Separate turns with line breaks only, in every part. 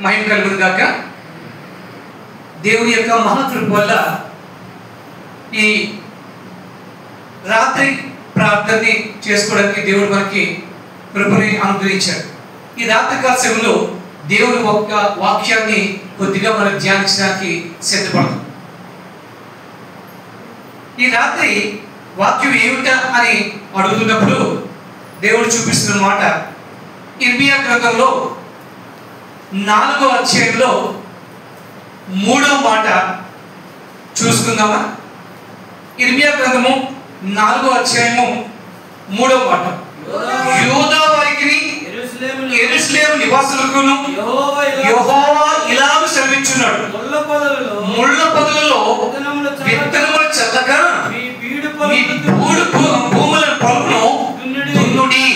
మహిమ కలుగును గాక. దేవుని యొక్క మహాకృప వల్ల ఈ రాత్రి ప్రార్థనని చేసుకోవడానికి దేవుడు మనకి కృపని అనుగ్రహించాడు. ఈ రాత్రికాల సమయంలో దేవుని యొక్క వాక్యాన్ని కొద్దిగా మనం ధ్యానించడానికి సిద్ధపడతాం. ఈ రాత్రి వాక్యం ఏమిటా అని అడుగుతున్నప్పుడు దేవుడు చూపిస్తున్న మాట ఇర్మియా గ్రంథంలో 4వ అధ్యాయంలో 3వ మాట చూసుకుందామా? ఇర్మియా గ్రంథము 4వ అధ్యాయము 3వ మాట, యూదా వారికిని యెరూషలేము నివాసులకును యెహోవా ఇలాగు సెలవిచ్చున్నాడు, ముళ్ళ పొదలలో విత్తనములు చల్లక మీ భూముల పొలమును దున్నుడి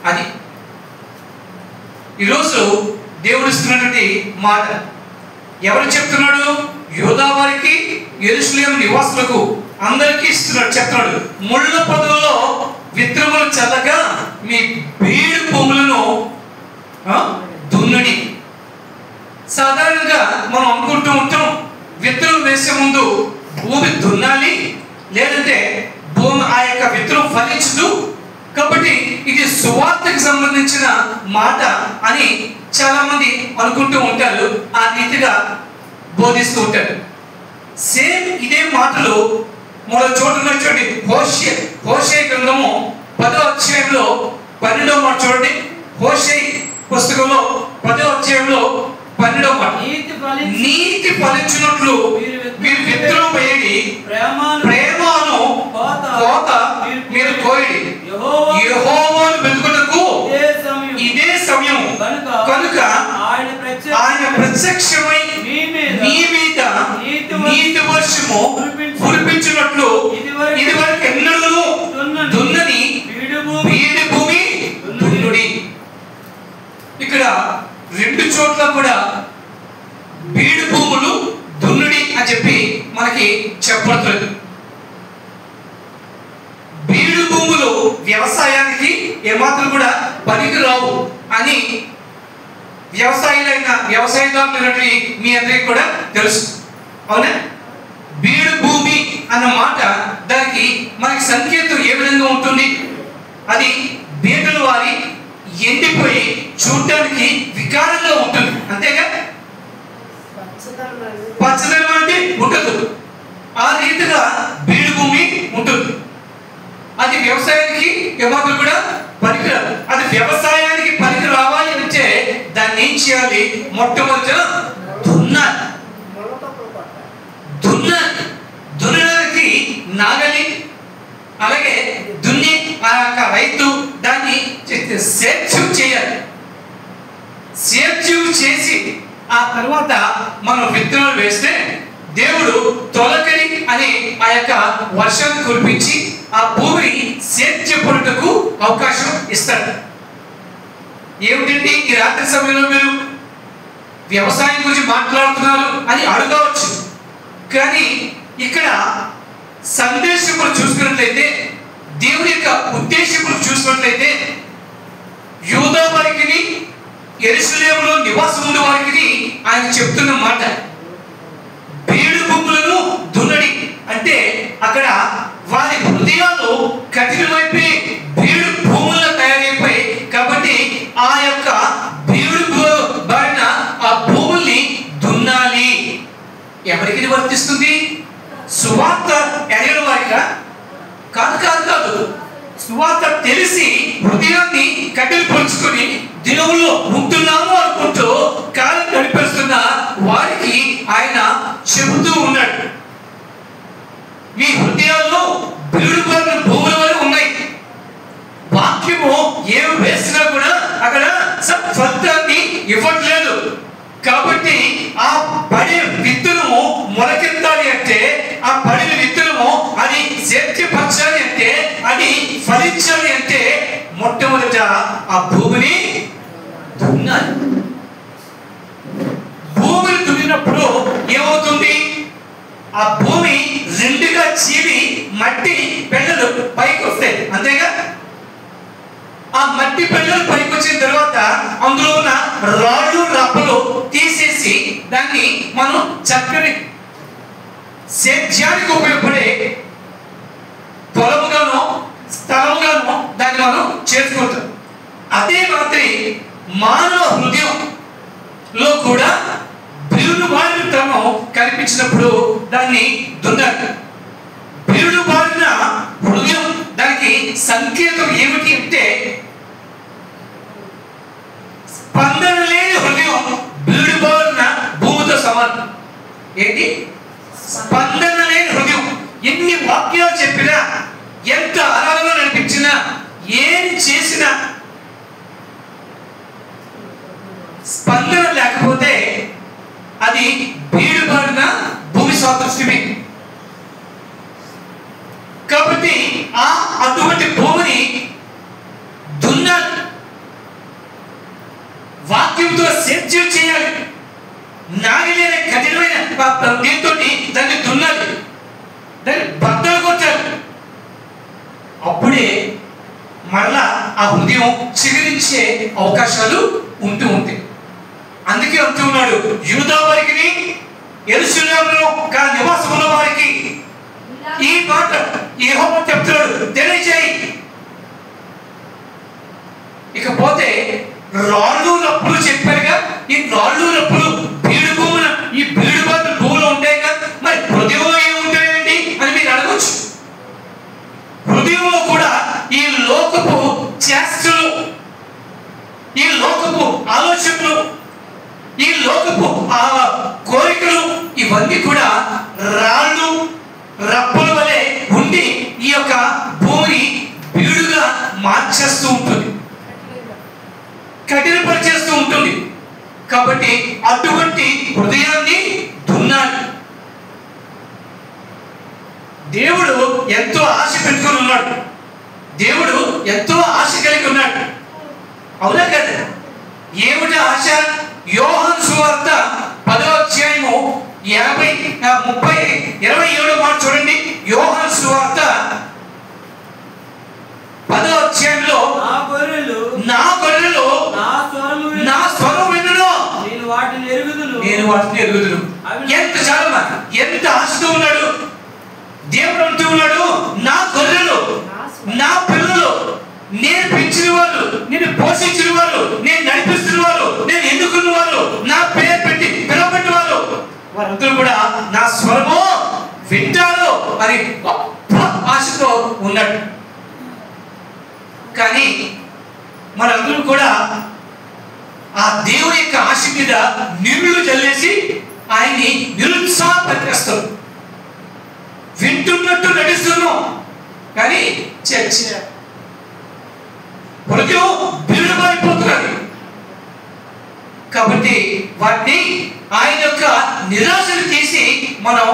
అని ఈరోజు దేవుడు ఇస్తున్నటువంటి మాట. ఎవరు చెప్తున్నాడు? యూదా వారికి, యెరూషలేము నివాసులకు అందరికీ ఇస్తున్నాడు, చెప్తున్నాడు. ముళ్ళ పొదలలో విత్తనములు చల్లక మీ బీడు భూములను దున్నుడి. సాధారణంగా మనం అనుకుంటూ ఉంటాం, విత్తనం వేసే ముందు భూమి దున్నాలి, లేదంటే భూమి ఆ యొక్క విత్తనం ఫలించదు, కాబట్టి ఇది సువార్తకు సంబంధించిన మాట అని చాలా మంది అనుకుంటూ ఉంటారు. ఆ రీతిగా బోధిస్తూ ఉంటారు. సేమ్ ఇదే మాటలు మరో చోట చూడండి. హోషేయ గ్రంథము 10వ అధ్యాయంలో 12వ మాట చూడండి. హోషేయ పుస్తకంలో 10వ అధ్యాయంలో 12వ మాట, నీతి ఫలించినట్లు మీరు విత్తనం వేయండి, ప్రేమను కోత మీరు కోయండి, యెహోవాను వెతుకుటకు ఇదే సమయం కనుక ఆయన ప్రత్యక్షమై మీ మీద నీతి వర్షము కురిపించినట్లు ఇదివరకు ఎన్నడూ దున్నని బీడు భూమి దున్నుడి. ఇక్కడ 2 చోట్ల కూడా బీడు భూములు దున్నుడి అని చెప్పి మనకి చెప్పబడుతుంది. బీడు భూములు వ్యవసాయానికి ఏమాత్రం కూడా పనికిరావు అని వ్యవసాయదారులు మీ అందరికీ కూడా తెలుసు, అవునా? బీడు భూమి అన్న మాట దానికి మనకి సంకేతం ఏ విధంగా ఉంటుంది? అది బీటలు వారి ఎండిపోయి చూడటానికి వికారంగా ఉంటుంది, అంతేగా? పచ్చదనం అంటే ఉండదు. ఆ రీతిగా బీడు భూమి ఉంటుంది. అది వ్యవసాయానికి ఏమాత్రం కూడా పనికిరాదు. అది వ్యవసాయానికి పనికి రావాలి అంటే దాన్ని ఏం చేయాలి? మొట్టమొదట దున్నాలి. దున్నడానికి నాగలి, అలాగే దున్ని ఆ యొక్క రైతు దాన్ని సేద్యం చేయాలి. సేద్యం చేసి ఆ తర్వాత మనం విత్తనాలు వేస్తే దేవుడు తొలకరి అని ఆ యొక్క వర్షాన్ని కురిపించి ఆ భూమిని సేద్యపడుటకు అవకాశం ఇస్తాడు. ఏమిటండి ఈ రాత్రి సమయంలో మీరు వ్యవసాయం గురించి మాట్లాడుతున్నారు అని అడగవచ్చు, కానీ ఇక్కడ సందేశములు చూసుకున్నట్లయితే, దేవుని యొక్క ఉద్దేశములు చూసినట్లయితే, యూదా వారికి యెరూషలేములో నివాసం ఉండే వారికి ఆయన చెప్తున్న మాట బీడు భూములను దున్నడి అంటే అక్కడ వారి హృదయాలు కఠినమైపోయి బీడు భూముల్లో తయారైపోయి, కాబట్టి ఆ యొక్క బీడు బారిన ఆ భూముల్ని దున్నాలి. ఎవరికి వర్తిస్తుంది? సువార్త ఎరగని వారిగా? కాదు. సువార్త తెలిసి హృదయాన్ని కఠినపరుచుకొని దేవుల్లో ఉంటున్నాము అనుకుంటూ కాలం గడిపేస్తున్న వారికి ఆయన చెబుతూ ఉన్నాడు, మీ హృదయాల్లో బీడుబారిన భూముల వరకు ఉన్నాయి. వాక్యము ఏమి వేసినా కూడా అక్కడ ఫలితాన్ని ఇవ్వట్లేదు. కాబట్టి ఆ పడే విత్తనము మొలకెత్తాలి అంటే, ఆ పడిన విత్తనము అది సేద్యపరచాలి అంటే, అది ఫలించాలి అంటే మొట్టమొదట ఆ భూమిని దున్నాలి. భూమిని దున్నినప్పుడు ఏమవుతుంది? ఆ భూమి 2గా చీలి మట్టి పెళ్ళలు పైకి వస్తాయి, అంతేగా? ఆ మట్టి పెళ్ళలు పైకి వచ్చిన తర్వాత అందులో ఉన్న రాళ్ళు రప్పలు తీసి మనం చక్కని సేద్యానికి ఉపయోగపడే పొలముగానో స్థలముగానో దాన్ని మనం చేసుకుంటాం. అదే మాదిరి మానవ హృదయంలో కూడా బీడు బారినతనం కనిపించినప్పుడు దాన్ని దున్నాలి. బీడు బారిన హృదయం దానికి సంకేతం ఏమిటి అంటే స్పందన లేని హృదయం బీడు బారిన భూమితో సమానం. ఏంటి స్పందన లేని హృదయం? ఎన్ని వాక్యాలు చెప్పినా, ఎంత ఆరాధన నడిపించినా, ఏది చేసినా స్పందన లేకపోతే అది బీడుబారిన భూమి సాదృశ్యమే. కాబట్టి అటువంటి భూమిని దున్నాలి, వాక్యంతో సేద్యం చేయాలి, నాగలేన కఠినమైన దీంతో దాన్ని దున్నాలి, దాన్ని బద్దలు కొట్టాలి. అప్పుడే మరలా ఆ హృదయం చిగురించే అవకాశాలు ఉంటూ ఉంటాయి. అందుకే అంటూ ఉన్నాడు, యూదా వారికి యెరూషలేములో నివాసం ఉన్న వారికి ఈ మాట యెహోవా చెప్తున్నాడు, తెలియజేయి. ఇకపోతే రాళ్ళు రప్పులు చెప్పారుగా, ఈ రాళ్ళు రప్పులు బీడు భూముల ఈ బీడు బారిన భూములు ఉంటాయి కదా, మరి హృదయంలో ఏముంటాయండి అని మీరు అడగచ్చు. హృదయంలో కూడా ఈ లోకపు చేష్టలు, ఈ లోకపు ఆలోచనలు, ఈ లోకపు కోరికలు ఇవన్నీ కూడా రాళ్ళు రప్పల వలె ఉండి ఈ యొక్క భూమిని బీడుగా మార్చేస్తూ ఉంటుంది, కఠినపరిచేస్తూ ఉంటుంది. కాబట్టి అటువంటి హృదయాన్ని దున్నాలి. దేవుడు ఎంతో ఆశ పెట్టుకుని ఉన్నాడు, దేవుడు ఎంతో ఆశ కలిగి ఉన్నాడు. అవునా కదా? ఏమిటి ఆశ? యోహాను సువార్త 10వ అధ్యాయము 27వ మాట చూడండి. యోహాను సువార్త 10వ అధ్యాయంలో నా గొర్రెలు నా స్వరం వినును, నేను వాటిని ఎరుగుదును. ఎంత చాలా ఎంత ఆశతో ఉన్నాడు దేవుడు. అంటూ ఉన్నాడు, నా గొర్రెలు, నా పిల్లలు, నేను పెంచిన వాళ్ళు, నేను పోషించిన వాళ్ళు, నేను నడిపిస్తున్న వాళ్ళు, నేను ఎన్నుకున్న వాళ్ళు, నా పేరు పెట్టి పిలవబడిన వాళ్ళు, వారందరూ కూడా నా స్వరము వింటారు అని గొప్ప ఆశతో ఉన్నాడు. కానీ మనందరూ కూడా ఆ దేవుని యొక్క ఆశ మీద నీళ్లు చల్లేసి ఆయన్ని నిరుత్సాహపరిచేస్తారు. వింటున్నట్టు నడుస్తున్నాం కానీ చర్చ హృదయం బీడుబారిపోతున్నది. కాబట్టి వాటిని ఆయన యొక్క నిరాశను తీసి మనం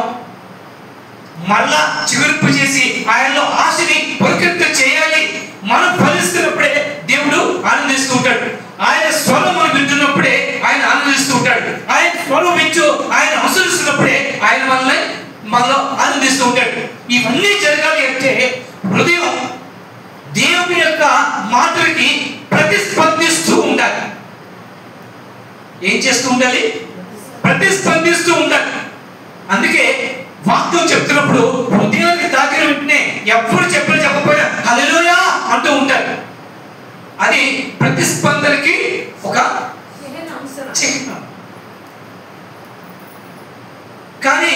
మళ్ళా చిగురింపు చేసి ఆయనలో ఆశని పొరకెత్తు చేయాలి. మనం ఫలిస్తున్నప్పుడే దేవుడు ఆనందిస్తూ ఉంటాడు. ఆయన స్వరం మనం వింటున్నప్పుడే ఆయన ఆనందిస్తూ ఉంటాడు. ఆయన స్వరం వింటూ ఆయన అనుసరిస్తున్నప్పుడే ఆయన మనలో ఆనందిస్తూ ఉంటాడు. ఇవన్నీ జరగాలి అంటే హృదయం దేవుని యొక్క మాటలకి ప్రతిస్పందిస్తూ ఉండాలి. ఏం చేస్తూ ఉండాలి? ప్రతిస్పందిస్తూ ఉండాలి. అందుకే వాక్యం చెప్తున్నప్పుడు హృదయానికి తాకిన వెంటనే ఎప్పుడు చెప్పకపోయినా హల్లెలూయా అంటూ ఉంటారు. అది ప్రతిస్పందనకి ఒక చిహ్నం. కానీ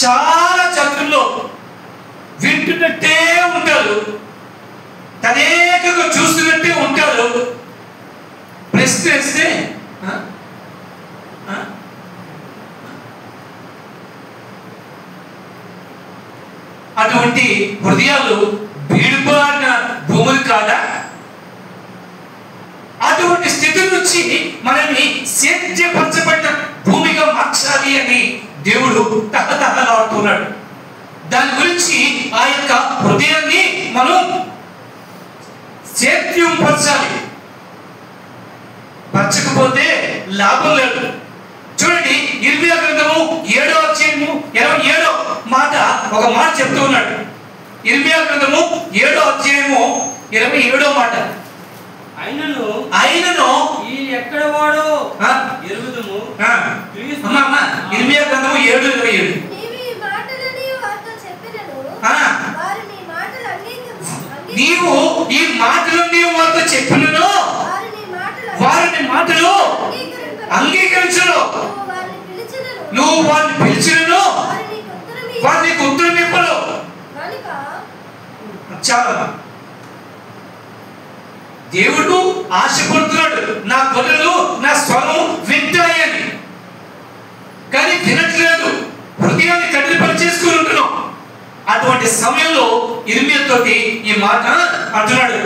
చాలా చదువుల్లో వింటున్నట్టే ఉంటారు, తదేకంగా చూస్తున్నట్టే ఉంటారు. ప్రశ్న వేస్తే అటువంటి హృదయాలు బీడుబారిన భూములు కాదా? అటువంటి స్థితి నుంచి మనల్ని సేద్యపరచబడిన భూమిగా మార్చాలి అని దేవుడు తహతహలాడుతున్నాడు. దాని గురించి ఆ యొక్క హృదయాన్ని మనం సేద్యం పరచాలి. పరచకపోతే లాభం లేదు. చూడండి, ఇర్మియా గ్రంథము 7వ అధ్యాయము 27వ మాట ఒక మాట చెప్తూ ఉన్నాడు. ఇర్మియా గ్రంథము 7వ అధ్యాయము 27వ మాట
ఆయనను ఈ ఎక్కడ వాడో ఎరుగుదుము.
ఇర్మియా గ్రంథము 7:27. నీవు ఈ మాటలన్నీ వారితో చెప్పినను వారిని మాటలు అంగీకరించను. నువ్వు వారిని పిలిచినను వారిని ఉత్తరం ఇవ్వను. చాలా దేవుడు ఆశపడుతున్నాడు, నా గొర్రెలు నా స్వరం వింటాయని. కానీ వినట్లేదు, హృదయాన్ని కఠినపని చేసుకుని ఉంటున్నాం. అటువంటి సమయంలో ఇర్మియా తోటి ఈ మాట అంటున్నాడు,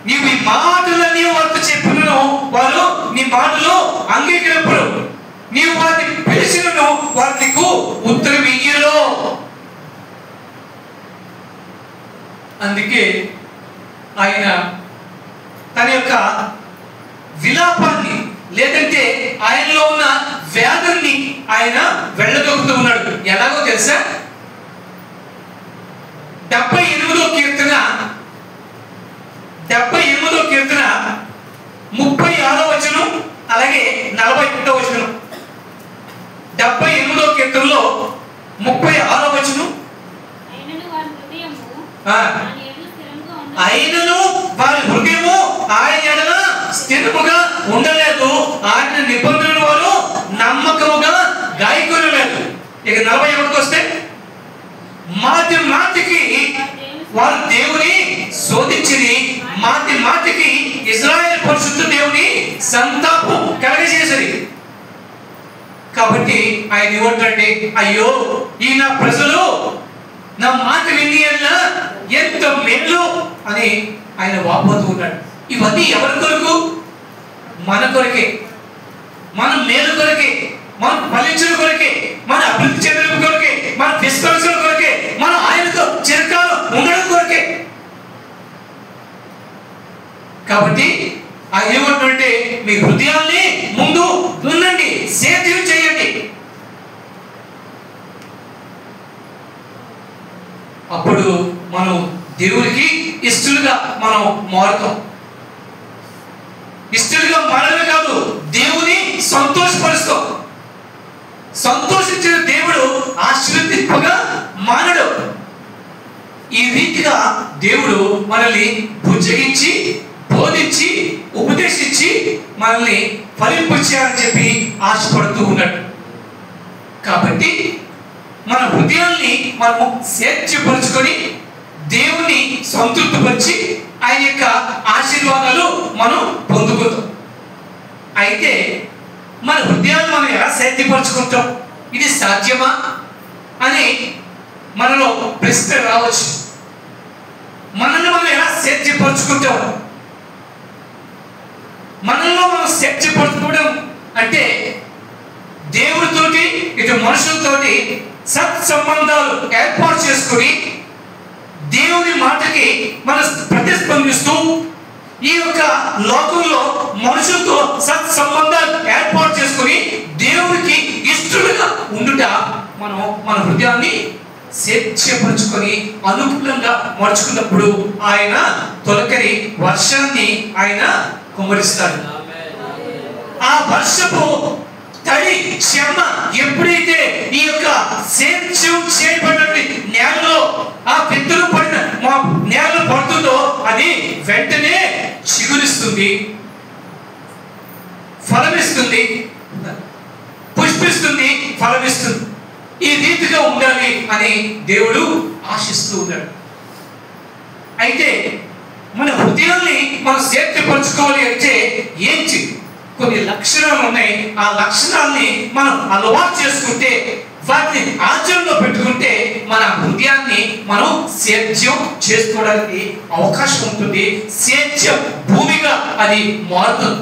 నీవు ఈ మాటలన్నీ వారితో చెప్పినను వారు నీ మాటలు అంగీకరింపరు. నీవు వారిని పిలిచినను వారు నీకు ఉత్తరం ఇయ్యరు. అందుకే ఆయన తన యొక్క విలాపాన్ని లేదంటే ఆయనలో ఉన్న వ్యాధుల్ని ఆయన వెళ్ళగొక్కుతూ ఉన్నాడు. ఎలాగో తెలుసా? 78వ కీర్తన 36వ వచనం అలాగే 41వ వచనం. 78వ కీర్తనలో 36వ వచనం, ఆయనను వారి హృదయము ఆయన ఎడల స్థిరముగా ఉండలేదు, ఆయన నిబంధనలు వారు నమ్మకముగా గాయకొనలేదు. ఇక 41కి వస్తే, మాటి మాటికి వారు దేవుని శోధించిరి, మాటి మాటికి ఇశ్రాయేలు పరిశుద్ధ దేవుని సంతాపం కలగజేసిరి. కాబట్టి ఆయన ఏమంటాడంటే, అయ్యో ఈ నా ప్రజలు నా మాట విని ఎంత మేలు అని ఆయన వాపోతూ ఉన్నాడు. ఇవన్నీ ఎవరి కొరకు? మన కొరకే, మన మేలు కొరకే, మన ఫలించడం కొరకే, మన అభివృద్ధి చెందడం కొరకే, మన విశ్వాసం కొరకే, మన ఆయనతో చిరకాలం ఉండడం కొరకే. కాబట్టి ఆయన ఏమంటుంటే, మీ హృదయాల్ని ముందు దున్నండి, సేద్యం చేయండి. అప్పుడు మనం దేవునికి ఇష్టలుగా మనం మారుతాం. ఇష్టలుగా మారడమే కాదు, దేవుని సంతోషపరుస్తాం. సంతోషించిన దేవుడు ఆశీర్వదింపగా మానడు. ఈ రీతిగా దేవుడు మనల్ని బుజ్జగించి బోధించి ఉపదేశించి మనల్ని ఫలింపచేయాలని చెప్పి ఆశపడుతూ ఉన్నాడు. కాబట్టి మన హృదయాల్ని మనము స్వేచ్ఛపరుచుకొని దేవుని సంతృప్తిపరిచి ఆయన యొక్క ఆశీర్వాదాలు మనం పొందుకుంటాం. అయితే మన హృదయాన్ని మనం ఎలా స్వేచ్ఛపరుచుకుంటాం? ఇది సాధ్యమా అని మనలో ప్రశ్న రావచ్చు. మనల్ని మనం ఎలా స్వేచ్ఛపరుచుకుంటాం? మనలో మనం స్వేచ్ఛపరుచుకోవడం అంటే దేవుడితోటి ఇటు మనుషులతోటి సత్సంబంధాలు ఏర్పాటు చేసుకుని దేవుని మాటకి మనం ప్రతిస్పందిస్తూ ఈ యొక్క లోకంలో మనుషులతో సత్సంబంధాలు ఏర్పాటు చేసుకుని దేవుడికి ఇష్టలుగా ఉండుట మనం మన హృదయాన్ని స్వేచ్ఛపరుచుకొని అనుకూలంగా మార్చుకున్నప్పుడు ఆయన తొలకరి వర్షాన్ని ఆయన కుమ్మరిస్తాడు. ఆ వర్షపు తడి చెమ్మ ఎప్పుడైతే ఈ యొక్క సేద్యం చేయబడినటువంటి నేలలో ఆ విత్తులు పడిన నేలలో పడుతుందో అది వెంటనే చిగురిస్తుంది, ఫలమిస్తుంది, పుష్పిస్తుంది, ఫలమిస్తుంది. ఈ రీతిగా ఉండాలి అని దేవుడు ఆశిస్తూ ఉన్నాడు. అయితే మన హృదయాన్ని మనం సేద్యపరచుకోవాలి అంటే ఏంటి? కొన్ని లక్షణాలు ఉన్నాయి. ఆ లక్షణాలని మనం అలవాటు చేసుకుంటే, వాటిని ఆచరణలో పెట్టుకుంటే మన హృదయాన్ని మనం సేద్యం చేసుకోవడానికి అవకాశం ఉంటుంది. సేద్య భూమిగా అది మారుతుంది.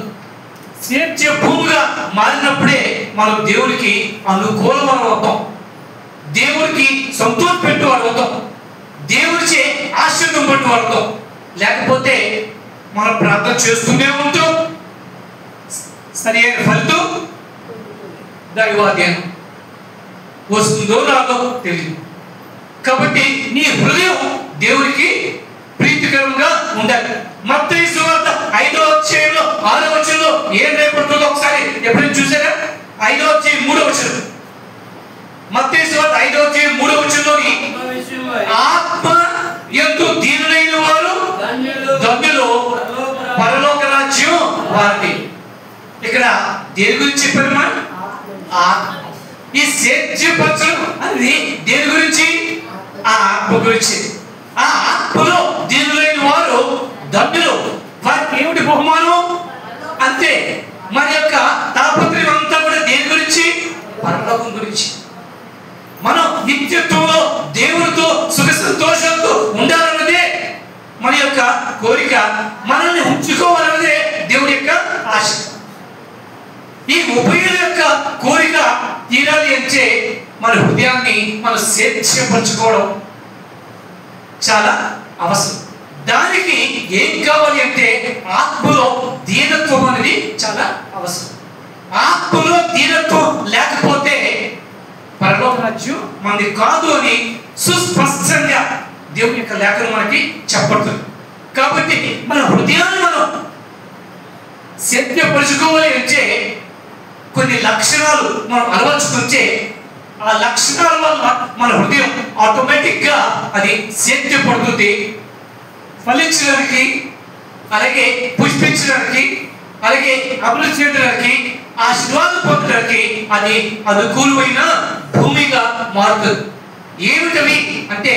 సేద్య భూమిగా మారినప్పుడే మనం దేవునికి అనుకూలమైన అవుతాం, దేవుడికి సంతోష పెట్టేవాడు అవుతాం, దేవుడిచే ఆశీర్వాదం పట్టేవాడు అవుతాం. లేకపోతే మనం ప్రార్థన చేస్తూనే ఉంటాం, సరి అయిన ఫలితం దైవాధ్యానం వస్తుందో రాదో తెలియదు. కాబట్టి నీ హృదయం దేవుడికి ప్రీతికరంగా ఉండాలి. మత్తయి సువార్త 5వ అధ్యాయంలో 6వ వచనంలో ఏం రేపడుతుందో ఒకసారి ఎప్పుడైనా చూసారా? 5వ అధ్యాయం 3వ వచనం. మత్తయి సువార్త 5వ అధ్యాయం 3వ వచనంలోని ఆత్మ యందు దీనులైన వారు ధన్యులు, పరలోక రాజ్యం వారిది. ఇక్కడ దేని గురించి చెప్పారమ్మా? ఆత్మ. ఈ సేద్యపరచడం అది దేని గురించి? ఆ ఆత్మ గురించి. ఆ ఆత్మలో దీనులైన వారు ధన్యులు, వారికి ఏమిటి బహుమానం? అంతే. మన యొక్క తాపత్రయం అంతా కూడా దేని గురించి? పరలోకం గురించి. మనం నిత్యత్వంలో దేవునితో సుఖ సంతోషంతో ఉండాలన్నదే మన యొక్క కోరిక, మనల్ని ఉంచుకోవాలన్నదే దేవుడి యొక్క ఆశ. ఈ ఉభయుల యొక్క కోరిక తీరాలి అంటే మన హృదయాన్ని మనం స్వేచ్ఛపరచుకోవడం చాలా అవసరం. దానికి ఏం కావాలి అంటే ఆత్మలో దీనత్వం అనేది చాలా అవసరం. ఆత్మలో దీనత్వం లేకపోతే పరలోక రాజ్యం మనది కాదు అని సుస్పష్టంగా దేవుని యొక్క లేఖను మనకి చెప్పబడుతుంది. కాబట్టి మన హృదయాన్ని మనం సత్యపరుచుకోవాలి అంటే కొన్ని లక్షణాలు మనం అలవర్చుకుంటే ఆ లక్షణాల వల్ల మన హృదయం ఆటోమేటిక్ గా అది సత్యపడుతుంది. ఫలించడానికి, అలాగే పుష్పించడానికి, అలాగే అభివృద్ధి చెందడానికి, ఆశీర్వాదం పొందడానికి అది అనుకూలమైన భూమిగా మారుతుంది. ఏమిటవి అంటే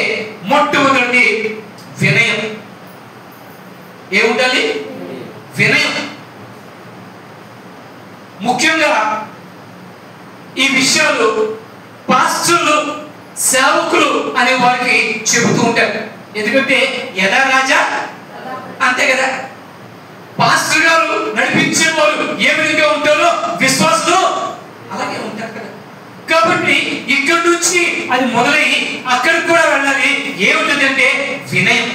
మొట్టమొదటి వినయం. ఏముండాలి? వినయం. ముఖ్యంగా ఈ విషయాలు పాస్టర్లు, సేవకులు అనే వారికి చెబుతూ ఉంటారు. ఎందుకంటే యథా రాజా అంతే కదా. పాస్టర్ గారు నడిపించే వారు ఏ విధంగా ఉంటారో విశ్వాసులు అలాగే ఉంటారు కదా. కాబట్టి ఇక్కడి నుంచి అది మొదలై అక్కడికి కూడా వెళ్ళాలి. ఏమిటంటే వినయం.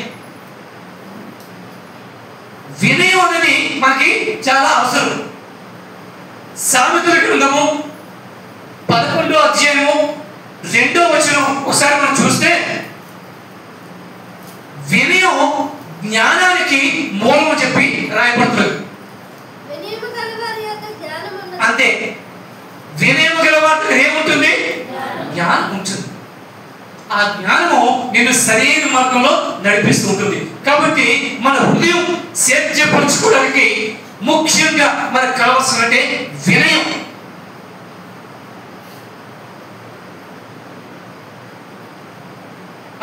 వినయం అనేది మనకి చాలా అవసరం. సామెతల గ్రంథము 11వ అధ్యాయము 2వ వచనం ఒకసారి మనం చూస్తే వినయం జ్ఞానానికి మూలం చెప్పి రాయబడుతుంది. అంతే. వినయం గల వాటిలో ఏముంటుంది? జ్ఞానం ఉంటుంది. ఆ జ్ఞానము నిన్ను సరైన మార్గంలో నడిపిస్తూ ఉంటుంది. కాబట్టి మన హృదయం సేద్యపరచుకోవడానికి ముఖ్యంగా మనకు కావాల్సినట్టే వినయం.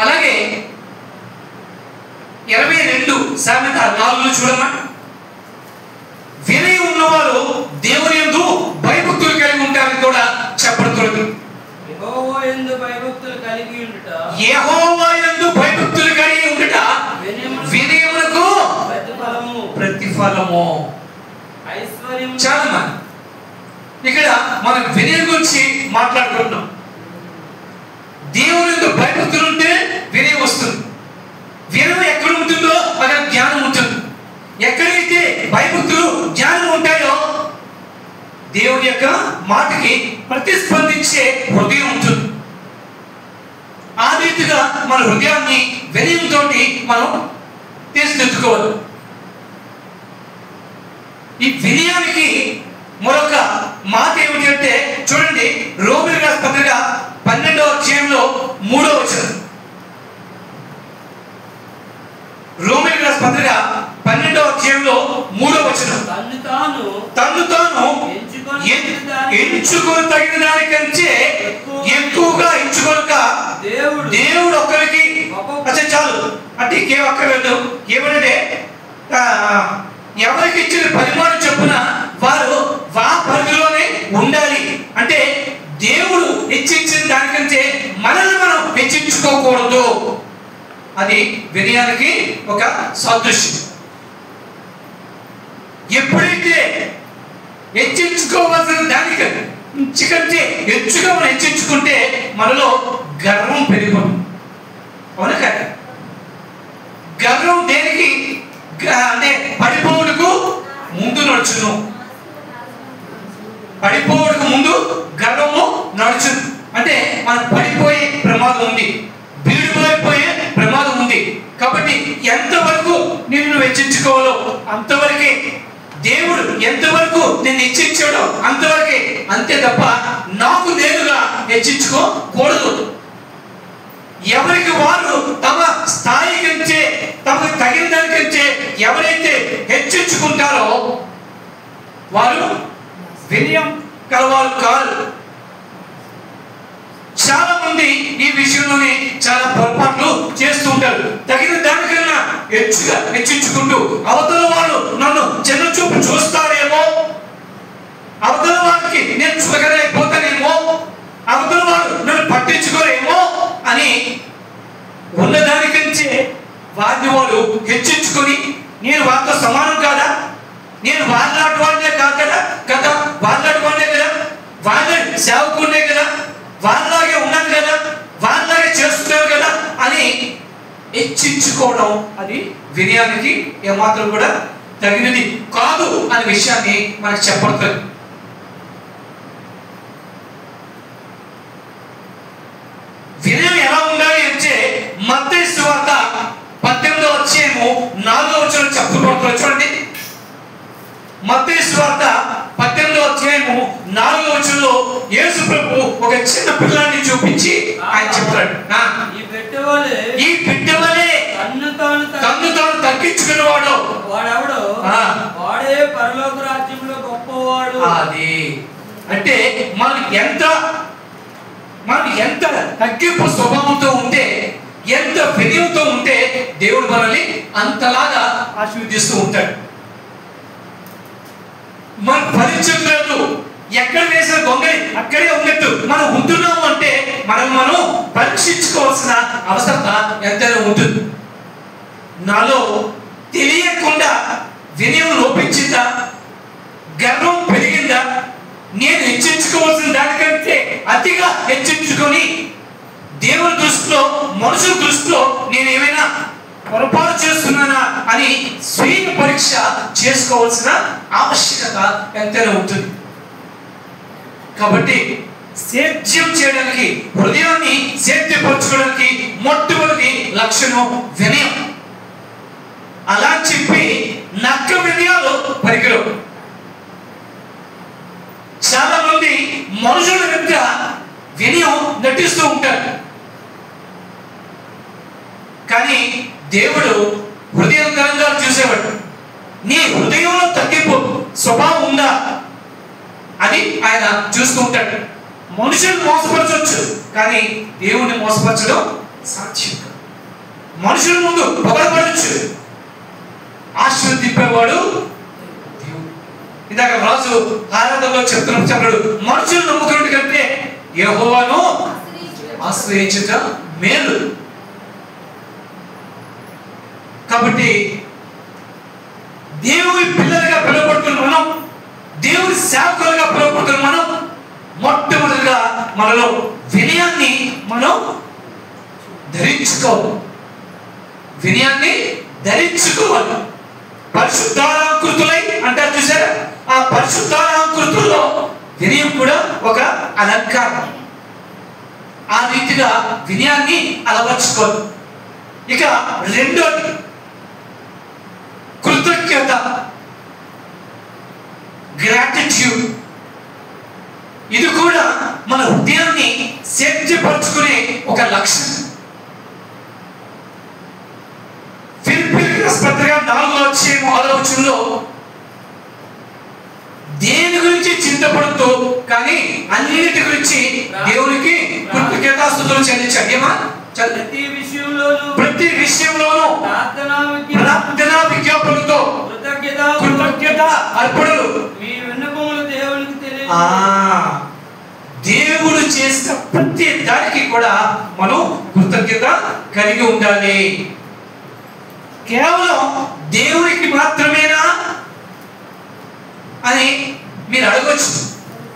అలాగే 22 సామెత 4 చూడమ్మా. వినయం ఉన్నవారు దేవుని యందు భయభక్తులు కలిగి ఉంటారని కూడా చెప్పబడుతుంది.
యెహోవా యందు భయభక్తులు కలిగి ఉండుట
వినయమునకు ప్రతిఫలము. చాలా ఇక్కడ మనం వినయం గురించి మాట్లాడుకుంటున్నాం. దేవుని యందు భయభక్తులు ఉంటే వినయం వస్తుంది. వినయం ఎక్కడ ఉంటుందో అక్కడ జ్ఞానం ఉంటుంది. ఎక్కడైతే భయభక్తులు జ్ఞానం ఉంటాయో దేవుని యొక్క మాటకి ప్రతిస్పందించే హృదయం ఉంటుంది. ఆ రీతిగా మన హృదయాన్ని వినయంతో మనం తీర్చిదిద్దుకోవాలి. ఈ వినయానికి మరొక మాట ఏమిటి అంటే చూడండి, రోమీయులకు రాసిన పత్రిక 12వ అధ్యాయంలో 3వ వచనం. రోమీయులకు రాసిన పత్రిక 12వ అధ్యాయంలో 3వ వచనం. తన్ను తాను ఎంచుకొని తగిన దానికంటే ఎక్కువగా ఎంచుకొనక దేవుడు ఒక్కరికి చాలు అంటే ఇంకేం అక్కర్లేదు. ఏమంటే ఎవరికి ఇచ్చిన పరిమాణం చొప్పున వారు పరిధిలోనే ఉండాలి. అంటే దేవుడు హెచ్చించిన దానికంటే మనల్ని మనం హెచ్చించుకోకూడదు. అది వినయానికి ఒక సాదృశ్యం. ఎప్పుడైతే హెచ్చించుకోవాల్సిన దానికి కంటే హెచ్చుగా మనం హెచ్చించుకుంటే మనలో గర్వం పెరిగిపోతుంది. అవునా కదా? గర్వం దేనికి అంటే పడిపోవుటకు ముందు నడుచును. పడిపోవుటకు ముందు గర్వము నడుచును. అంటే మనం పడిపోయే ప్రమాదం ఉంది, బీడుపోయిపోయే ప్రమాదం ఉంది. కాబట్టి ఎంతవరకు నిన్ను హెచ్చించుకోవాలో అంతవరకే. దేవుడు ఎంతవరకు నేను హెచ్చించాడో అంతవరకే, అంతే తప్ప నాకు నేనుగా హెచ్చించుకోకూడదు. ఎవరికి వారు తమ స్థాయి కంటే తమకు తగిన దానికంటే ఎవరైతే హెచ్చించుకుంటారో వారు వినయం కలవారు కాదు. చాలా మంది ఈ విషయంలోనే చాలా పొరపాట్లు చేస్తూ ఉంటారు. తగిన దానికన్నా హెచ్చుగా హెచ్చించుకుంటూ అవతల వారు నన్ను చిన్న చూపు చూస్తారేమో, అవతల వారికి నేను చులకనైపోతానేమో, అవతల వారు నన్ను పట్టించుకోరేమో అని ఉన్నదానికంటే వారిని వారు హెచ్చించుకొని నేను వారితో సమానం కాదా, నేను వాళ్ళలాంటి వాడినే కాదు కదా వాళ్ళలాంటి వాడినే కదా, వాళ్ళ సేవకుడినే కదా, వాళ్ళలాగే ఉన్నాను కదా, వాళ్ళలాగే చేస్తున్నాను కదా అని హెచ్చించుకోవడం అది వినయానికి ఏమాత్రం కూడా తగినది కాదు అనే విషయాన్ని మనకు చెప్పబడుతుంది. వినయం ఎలా ఉండాలి అంటే మత్తయి సువార్త 18వ అధ్యాయము 4వ వచనం చెప్పబడుతుంది. చూడండి, మత్తయి సువార్త 18వ అధ్యాయము 4వ వచనంలో యేసు ప్రభు ఒక చిన్న పిల్లాన్ని చూపించి ఆయన చెప్తాడు, ఈ బిడ్డవలే తన్ను తాను తగ్గించుకునేవాడు
వాడెవడో వాడే పరలోక రాజ్యంలో గొప్పవాడు.
అది అంటే మనకి ఎంత తగ్గింపు స్వభావంతో ఉంటే, ఎంత వినయంతో ఉంటే దేవుడు మనల్ని అంతలాగా ఆశీర్వదిస్తూ ఉంటాడు. మన పరిచయం లేదు, ఎక్కడ వేసిన గొంగళి అక్కడే ఉన్నట్టు మనం ఉంటున్నాము అంటే మనం పరీక్షించుకోవాల్సిన అవసరత ఎంతైనా ఉంటుంది. నాలో తెలియకుండా వినయం లోపించిందా, గర్వం పెరిగిందా, నేను హెచ్చించుకోవాల్సిన దానికంటే అతిగా హెచ్చించుకొని దేవుని దృష్టిలో మనుషుల దృష్టిలో నేను ఏమైనా పొరపాటు చేస్తున్నానా అని స్వీయ పరీక్ష చేసుకోవాల్సిన ఆవశ్యకత ఎంతైనా ఉంటుంది. కాబట్టి సేద్యం చేయడానికి, హృదయాన్ని సేద్యపరచుకోవడానికి మొట్టమొదటి లక్షణం వినయం. అలా చెప్పి నక్క వినయాలు పరికరం. చాలా మంది మనుషుల వెనుక వినయం నటిస్తూ ఉంటారు, కానీ దేవుడు హృదయంగా చూసేవాడు. నీ హృదయంలో తగ్గింపు స్వభావం ఉందా అని ఆయన చూస్తూ ఉంటాడు. మనుషులను మోసపరచవచ్చు, కానీ దేవుణ్ణి మోసపరచడం సాధ్యం. మనుషుల ముందు పొగడపడచ్చు, ఆశీర్వదింపేవాడు దేవుడు. ఇందాక రాజు ఆరాధనలో చెప్తున్నాడు, మనుషులు నమ్ముకున్నట్టు కంటే యెహోవాను ఆశ్రయించుట మేలు. కాబట్టి దేవుని పిల్లలుగా పిలువబడుతున్న మనం, దేవుని సేవకులుగా పిలువబడుతున్న మనం మొట్టమొదటిగా మనలో వినయాన్ని మనం ధరించుకోవాలి. వినయాన్ని ధరించుకోవాలి. పరిశుద్ధాలంకృతులై అంటారు చూసారా, ఆ పరిశుద్ధాలంకృతుల్లో వినయం కూడా ఒక అలంకారం. ఆ రీతిగా వినయాన్ని అలవర్చుకోవాలి. ఇక రెండోది కృతజ్ఞత, గ్రాటిట్యూడ్. ఇది కూడా మన హృదయాన్ని సేద్యపరచుకునే ఒక లక్షణం. ఫిలిప్పీయులకు రాసిన పత్రిక 4వ అధ్యాయం 6వ వచనంలో దేని గురించి చింతపడుతూ కానీ అన్నిటి గురించి దేవునికి కృతజ్ఞతాస్తుతులు చెల్లించాడు. ఏమా? ప్రతి విషయంలోనూ ప్రార్థనా విజ్ఞాపనలతో కృతజ్ఞత అర్పణలు దేవుడు చేసిన ప్రతి దానికి కూడా మనం కృతజ్ఞత కలిగి ఉండాలి. కేవలం దేవుడికి మాత్రమేనా అని మీరు అడగవచ్చు.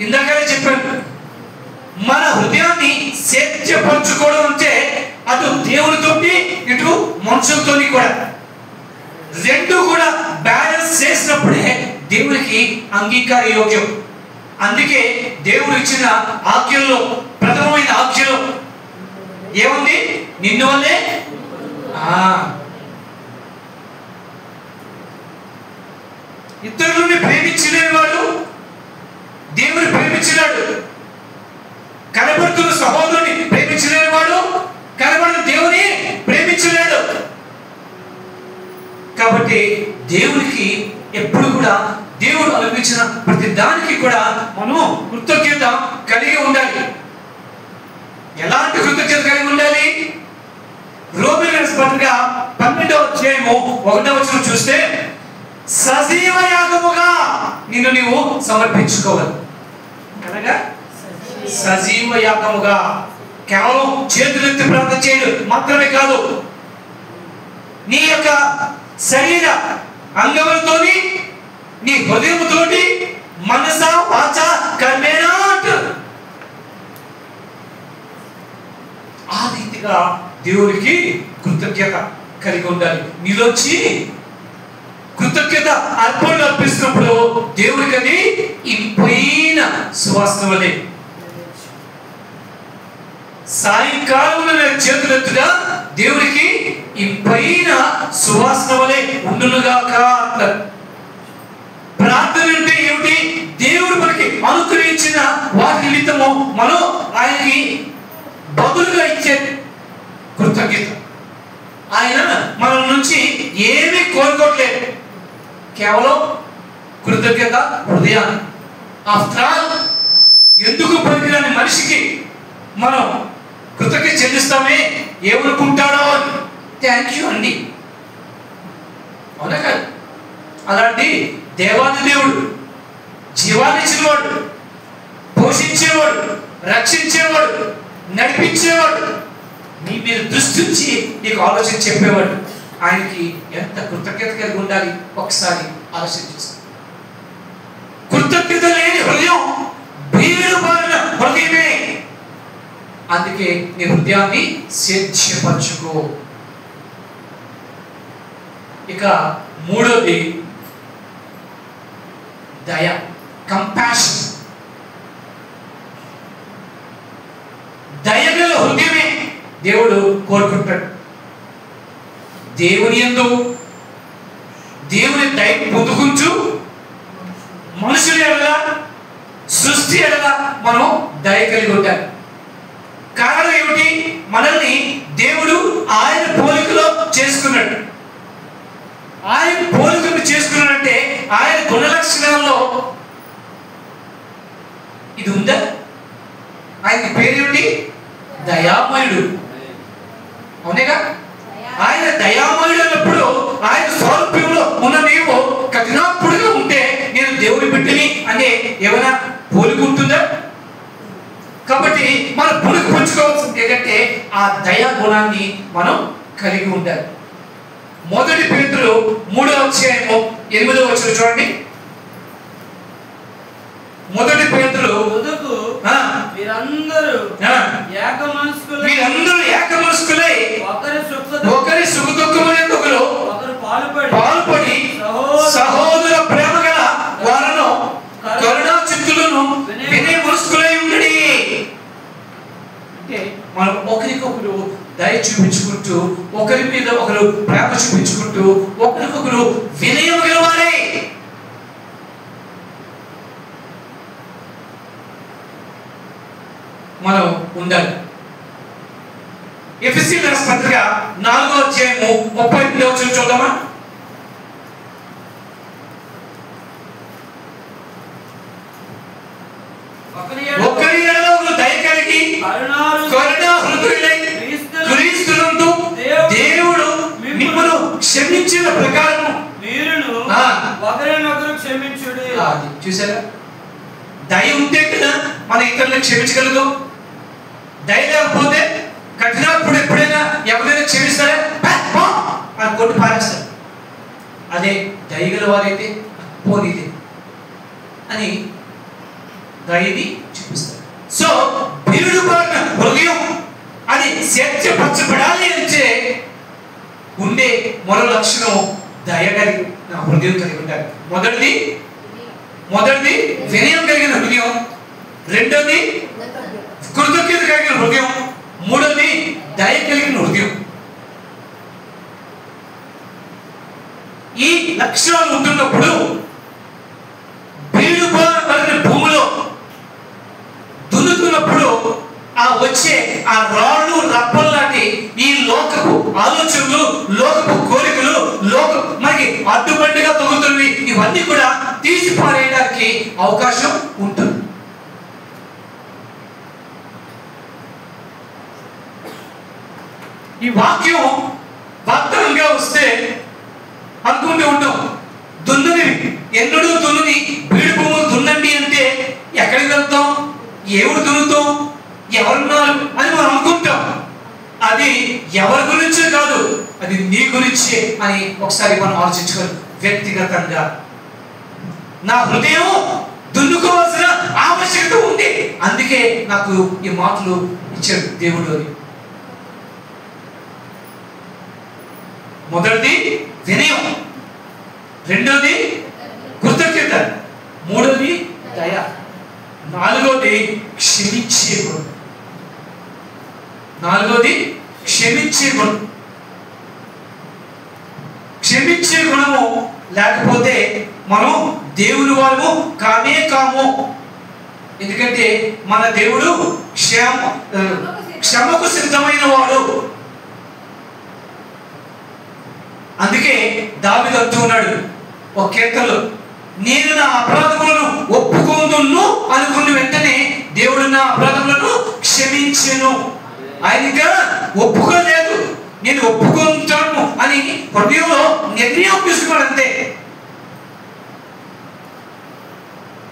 ఇందాకనే చెప్పాను, మన హృదయాన్ని సేద్యపరచుకోవడం అంటే అటు దేవునితోటి ఇటు మనుషులతోని కూడా రెండు కూడా బ్యాలెన్స్ చేసినప్పుడే దేవునికి అంగీకార యోగ్యం. అందుకే దేవుడు ఇచ్చిన ఆజ్ఞల్లో ప్రథమమైన ఆజ్ఞలో ఏముంది? నిన్ను వల్లే ఇతరులని ప్రేమించలేనివాడు దేవుని ప్రేమించినాడు. కనబడుతున్న సహోదరుని ప్రేమించలేనివాడు కనబడిన దేవుని ప్రేమించలేడు. కాబట్టి దేవునికి ఎప్పుడు కూడా దేవుడు అనుభవించిన ప్రతి దానికి కూడా మనం కృతజ్ఞత కలిగి ఉండాలి. ఎలాంటి కృతజ్ఞత కలిగి ఉండాలి? రోమీయులకు పత్రిక 12వ అధ్యాయము 1వ వచనం చూస్తే, సజీవ యాగముగా నిన్ను నీవు సమర్పించుకోవాలి. అనగా సజీవ యాగముగా, కేవలం చేతులెత్తి ప్రార్థన చేయడం మాత్రమే కాదు, నీ యొక్క శరీర అంగములతోని, నీ హృదయముతోటి, మనస వాచ కర్మేనా అంటారు. ఆ రీతిగా దేవునికి కృతజ్ఞత కలిగి ఉండాలి. నీలోంచి కృతజ్ఞత అర్పణలు అర్పిస్తున్నప్పుడు దేవుడికి అది ఇంపైన సువాసన వలె. సాయంకాలం చేతులెత్తుగా దేవుడికి ఇంపైన సువాసన వలె ఉండునుగాక అంటారు. ప్రార్థన అంటే ఏమిటి? దేవుడు మనకి అనుగ్రహించిన వాటి నిమిత్తము మనం ఆయనకి బదులుగా ఇచ్చే కృతజ్ఞత. ఆయన మన నుంచి ఏమీ కోరుకోవట్లేదు, కేవలం కృతజ్ఞత హృదయాన్ని. ఆఫ్టర్ ఆల్ ఎందుకు పనికిరాని మనిషికి మనం కృతజ్ఞత చెల్లిస్తామే, ఏమనుకుంటాడో అని. థ్యాంక్ యూ అండి, అవునా కాదు? అలాంటి దేవాది దేవుడు, జీవాన్నిచ్చినవాడు, పోషించేవాడు, రక్షించేవాడు, నడిపించేవాడు, నీ మీద దృష్టించి నీకు ఆలోచన చెప్పేవాడు, ఆయనకి ఎంత కృతజ్ఞత కలిగి ఉండాలి ఒకసారి ఆలోచన చేస్తాం. కృతజ్ఞత లేని హృదయం బీడు బారిన హృదయమే. అందుకే నీ హృదయాన్ని స్వేచ్ఛపరచుకో. ఇక మూడోది దయ, కంపాషన్. దయగల హృదయమే దేవుడు కోరుకుంటాడు. దేవుని యందు దేవుని దయ పొందుకుంటూ మనుషుల ఎడల, సృష్టి ఎడల మనం దయ కలిగి ఉంటాం. కారణం ఏమిటి? మనల్ని దేవుడు ఆయన పోలికలో చేసుకున్నాడు. ఆయన పోలికను చేసుకున్నాడంటే ఆయన గుణలక్షణాల్లో ఇది ఉందా? ఆయనకి పేరేమిటి? దయామయుడు, అవునేగా? ఆయన దయామయుడు అన్నప్పుడు ఆయన స్వరూపంలో ఉన్న నీవు కఠినాత్ముడిగా ఉంటే నేను దేవుని బిడ్డని అంటే ఏమైనా పోలిక ఉంటుందా? కాబట్టి మనం పులుకు పంచుకోవాల్సింది ఏంటంటే ఆ దయా గుణాన్ని మనం కలిగి ఉండాలి. మొదటి పేతురు 3వ అధ్యాయము 8వ వచనం చూడండి. మొదటి పేతురు
మీరందరూ
ఏక మనస్కులై ఒకరి సుఖ దుఃఖములందు ఒకరు పాల్పడి సహోదర ప్రేమ గల వారను కరుణా చిత్తులను వినయ మనస్కులై ఉండి. అంటే మనం ఒకరికొకరు దయ చూపించుకుంటూ, ఒకరి మీద ఒకరు ప్రేమ చూపించుకుంటూ, ఒకరికొకరు వినయం గలవారే. మనం ఉండాలి. ఎఫెసీయులకు రాసిన పత్రిక 4వ అధ్యాయము 32వ వచనం చూద్దామా? ఒకరి ఎడల ఒకరు దయ కలిగి కరుణా హృదయులై క్రీస్తునందు దేవుడు మిమ్మల్ని క్షమించిన ప్రకారం
మీరును ఒకరినొకరు క్షమించుడి.
చూసారా? దయ ఉంటే కదా మన ఇతరులను క్షమించగలదు. దయ లేకపోతే కఠినప్పుడు ఎప్పుడైనా ఎవరైనా క్షమిస్తారా? అని కొట్టి పారేస్తారు. అదే దయగల వారైతే పోనీదే అని దయని చూపిస్తారు. సో బీడు బారిన హృదయం అది స్వేచ్ఛపరచబడాలి అంటే ఉండే మరో లక్షణం దయ కలిగి నా హృదయం కలిగి ఉండాలి. మొదటిది వినయం కలిగిన హృదయం, రెండోది కృతజ్ఞత కలిగిన హృదయం, మూడోది దయ కలిగిన హృదయం. ఈ లక్షణాలు ఉంటున్నప్పుడు బీడు భూమిలో దున్నుతున్నప్పుడు ఆ వచ్చే ఆ రాళ్ళు రప్పలు లాంటి ఈ లోకపు ఆలోచనలు, లోకపు కోరికలు, మనకి అడ్డుబండిగా తగులుతున్నవి, ఇవన్నీ కూడా తీసి పారేయడానికి అవకాశం ఉంటుంది. ఈ వాక్యం వాగ్దానంగా వస్తే అనుకుంటూ ఉంటాం, దున్నుని ఎన్నడూ దున్నుని బీడు భూములు దున్నండి అంటే ఎక్కడికి వెళ్తాం? ఎవరు దున్నుతాం? ఎవరున్నారు అని మనం అనుకుంటాం. అది ఎవరి గురించే కాదు, అది నీ గురించే అని ఒకసారి మనం ఆలోచించుకోవాలి. వ్యక్తిగతంగా నా హృదయం దున్నుకోవాల్సిన ఆవశ్యకత ఉంది, అందుకే నాకు ఈ మాటలు ఇచ్చాడు దేవుడు అని. మొదటిది వినయం, రెండోది కృతజ్ఞత, మూడోది దయ, నాలుగోది క్షమించే గుణం. క్షమించే గుణం. క్షమించే గుణము లేకపోతే మనం దేవుని వారము కాము. ఎందుకంటే మన దేవుడు క్షమకు సిద్ధమైన వాడు. అందుకే దావీదు అంటూ ఉన్నాడు ఒక కీర్తనలో, నేను నా అపరాధములను ఒప్పుకొందును అనుకున్న వెంటనే దేవుడు నా అపరాధములను క్షమించెను. ఆయనగా ఒప్పుకోలేదు, నేను ఒప్పుకుంటాను అని హృదయంలో నిర్ణయం తీసుకోవాలంతే.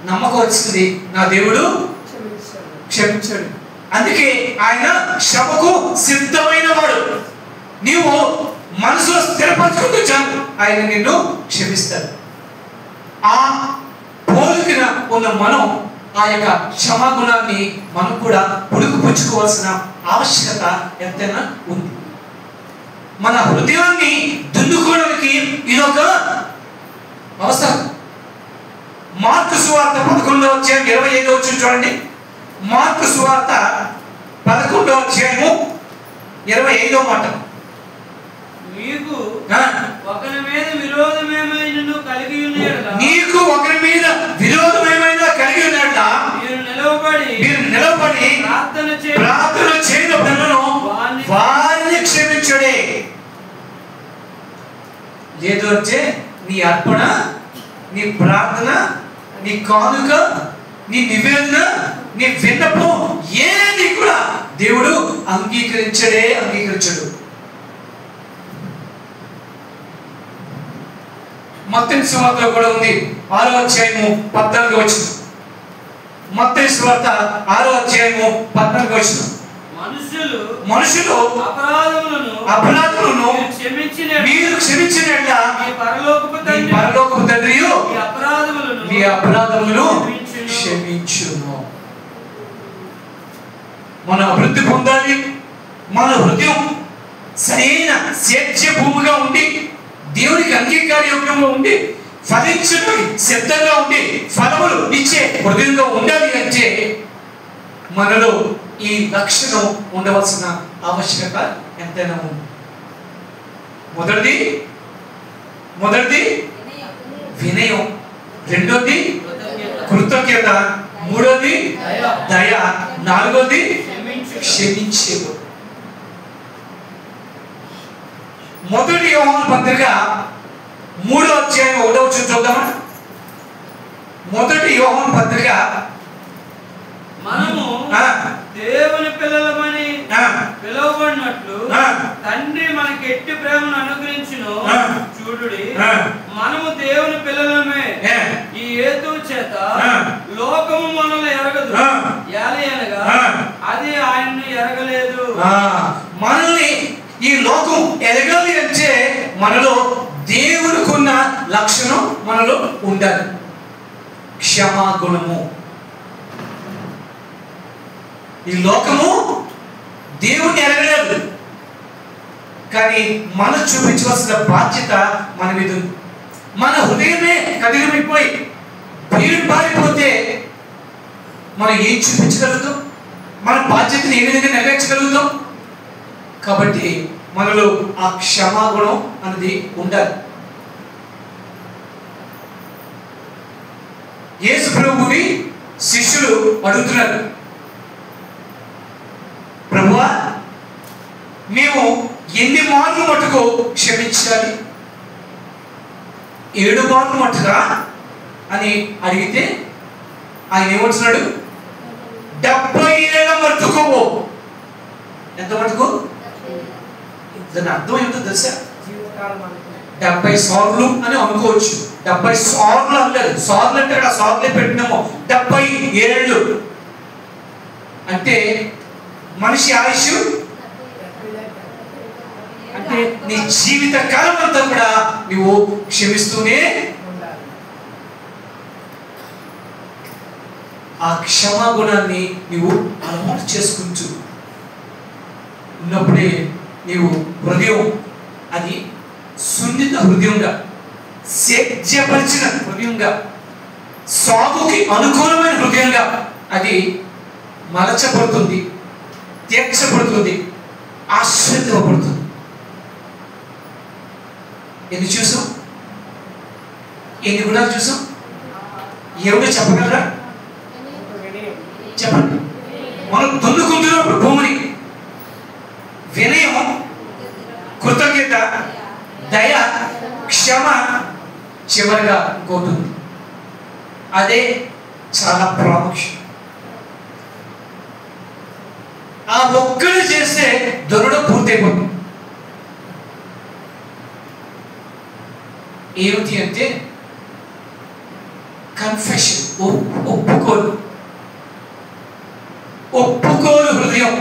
నమ్మకం వచ్చింది, నా దేవుడు క్షమించాడు. అందుకే ఆయన క్షమకు సిద్ధమైన వాడు. నీవు మనసులో స్థిరపరచుకుంటూ చాలు, ఆయన నిన్ను క్షమిస్తాడు. ఆ పోలికన ఉన్న మనం ఆ యొక్క క్షమాగుణాన్ని మనం కూడా పుచ్చుకోవాల్సిన ఆవశ్యకత ఎంతైనా ఉంది. మన హృదయాన్ని దున్నుకోవడానికి ఇదొక అవసరం. మార్కు సువార్త 11:25 చూడండి. మార్కు సువార్త 11:25 మాట.
నీకు ఒకరి మీద విరోధమేమైనా కలిగి ఉన్నాడు,
నీకు ఒకరి మీద విరోధమేమైనా కలిగి ఉన్నాడా,
మీరు నిలవబడి
ప్రార్థన చేయనప్పుడు వారిని క్షమించుడే. లేదు అంటే నీ అర్పణ, నీ ప్రార్థన, నీ కానుక, నీ నివేదన, నీ విన్నపం ఏది కూడా దేవుడు అంగీకరించడు. మత్తయి సువార్తలో కూడా ఉంది, 6:14. మత్తయి సువార్త 6:14. మనుషులు అపరాధములను మీరు క్షమించినట్లా పరలోకపు తండ్రియు మీ అపరాధములను క్షమించును. మన అభివృద్ధి పొందాలి. మన హృదయం సరైన సేద్య భూమిగా ఉండి, దేవునికి అంగీకారయోగ్యంగా ఉండి, ఫలించడానికి సిద్ధంగా ఉండి, ఫలములు ఇచ్చే హృదయంగా ఉండాలి అంటే మనలో ఈ లక్షణం ఉండవలసిన ఆవశ్యకత ఎంతైనా ఉంది. మొదటిది వినయం, రెండోది కృతజ్ఞత, మూడోది దయ, నాలుగోది క్షమించేది. మొదటి యోహాను పత్రిక 3:1 చూద్దామా. మొదటి యోహాను పత్రిక,
మనము దేవుని పిల్లలమని పిలువబడినట్లు తండ్రి మనకి ఎట్టి ప్రేమను అనుగ్రహించును చూడుడి, మనము దేవుని పిల్లలమే. ఈ హేతువు చేత లోకము మనల్ని ఎరగదు, ఏలయనగా అది ఆయన్ని ఎరగలేదు.
మనల్ని ఈ లోకం ఎరగాలి అంటే మనలో దేవుడికున్న లక్షణం మనలో ఉండాలి, క్షమాగుణము. ఈ లోకము దేవుణ్ణి ఎరగలేదు, కానీ మనం చూపించవలసిన బాధ్యత మన మీద ఉంది. మన హృదయమే కదిలిపోయి భయం పారిపోతే మనం ఏం చూపించగలుగుతాం? మన బాధ్యతను ఏ విధంగా నెరవేర్చగలుగుతాం? కాబట్టి మనలో ఆ క్షమాగుణం అనేది ఉండాలి. యేసు ప్రభువుని శిష్యులు అడుగుతున్నారు, ప్రభువా మేము ఎన్ని మార్లు మటుకు క్షమించాలి? 7 మార్లు మట్టుగా అని అడిగితే ఆయన ఏమంటున్నాడు? 70 ఏళ్ల మట్టుకు. ఎంత మటుకు? దాని అర్థం ఏంటో తెలుసా? 70 సార్లు అని అనుకోవచ్చు. 70 సార్లు అనలేదు. సార్లు అంటే అక్కడ సార్లే పెట్టినామో. 70 ఏళ్ళు అంటే మనిషి ఆయుష్ అంటే నీ జీవిత కాలం అంతా కూడా నువ్వు క్షమిస్తూనే ఆ క్షమా గుణాన్ని నువ్వు అలవాటు చేసుకుంటూ ఉన్నప్పుడే నీవు హృదయం అది సున్నిత హృదయంగా, సేద్యపరిచిన హృదయంగా, సాగుకి అనుకూలమైన హృదయంగా అది మలచబడుతుంది, తీర్చబడుతుంది, ఆశ్రయించబడుతుంది. ఎన్ని చూసాం? ఎన్ని గుణాలు చూసాం? ఏమిటో చెప్పగలరా? చెప్పండి. మనం దున్నుకుంటున్నప్పుడు భూమిని వినయం, కృతజ్ఞత, దయ, క్షమ, చివరిగా ఇంకోటుంది. అదే చాలా ప్రాముఖ్యం. ఆ ఒక్కడు చేస్తే దొరడం పూర్తయిపోతుంది. ఏమిటి అంటే కన్ఫెషన్, ఒప్పుకోలు, ఒప్పుకోలు హృదయం.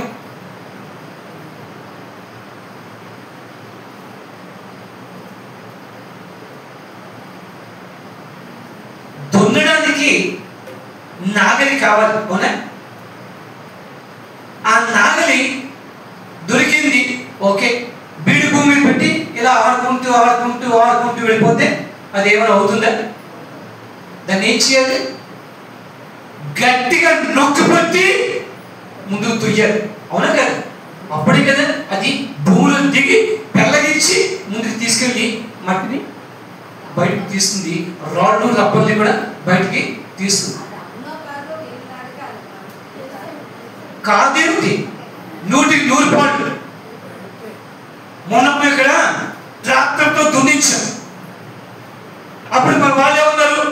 దున్నడానికి నాగలి కావాలి, అవునా? ఆ నాగలి దొరికింది, ఓకే. బీడు భూమిని పెట్టి ఇలా ఆడుకుంటూ ఆడుకుంటూ ఆడుకుంటూ వెళ్ళిపోతే అది ఏమైనా అవుతుందా? దాన్ని ఏం చేయాలి? గట్టిగా నొక్కిపట్టి ముందుకు తుయ్యాలి, అవునా కదా? అప్పుడే కదా అది భూమిలో దిగి పెళ్ళగించి ముందుకు తీసుకెళ్ళి మట్టిని బయటకు తీస్తుంది, రాళ్ళు రప్పల్ని కూడా బయటికి తీస్తుంది. కాదేమిటి 100కి 100 పాళ్ళు. మొన్న ఇక్కడ ట్రాక్టర్తో దున్నించాం. అప్పుడు మన వాళ్ళు ఏమన్నారు?